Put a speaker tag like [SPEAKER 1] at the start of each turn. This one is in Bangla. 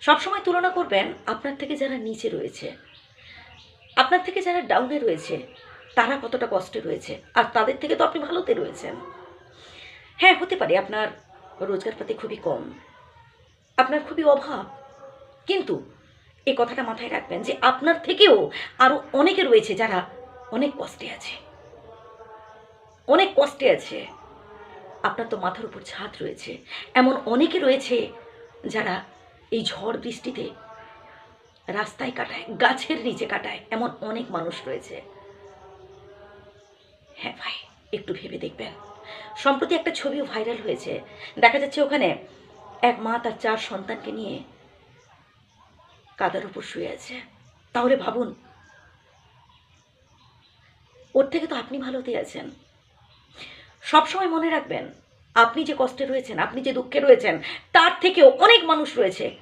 [SPEAKER 1] সবসময় তুলনা করবেন আপনার থেকে যারা নিচে রয়েছে, আপনার থেকে যারা ডাউনে রয়েছে, তারা কতটা কষ্টে রয়েছে, আর তাদের থেকে তো আপনি ভালোতে রয়েছেন। হ্যাঁ, হতে পারে আপনার রোজগারপাতি খুবই কম, আপনার খুবই অভাব, কিন্তু এই কথাটা মাথায় রাখবেন যে আপনার থেকেও আরও অনেকে রয়েছে যারা অনেক কষ্টে আছে, অনেক কষ্টে আছে। আপনার তো মাথার উপর ছাদ রয়েছে, এমন অনেকে রয়েছে যারা এই ঝড় বৃষ্টিতে রাস্তায় কাটায়, গাছের নিচে কাটায়, এমন অনেক মানুষ রয়েছে। হ্যাঁ ভাই, একটু ভেবে দেখবেন। সম্প্রতি একটা ছবিও ভাইরাল হয়েছে, দেখা যাচ্ছে ওখানে এক মা তার 4 সন্তানকে নিয়ে কাদার উপর শুয়ে আছে। তাহলে ভাবুন, ওর থেকে তো আপনি ভালোতে আছেন। সবসময় মনে রাখবেন, আপনি যে কষ্টে রয়েছেন, আপনি যে দুঃখে রয়েছেন, তার থেকেও অনেক মানুষ রয়েছে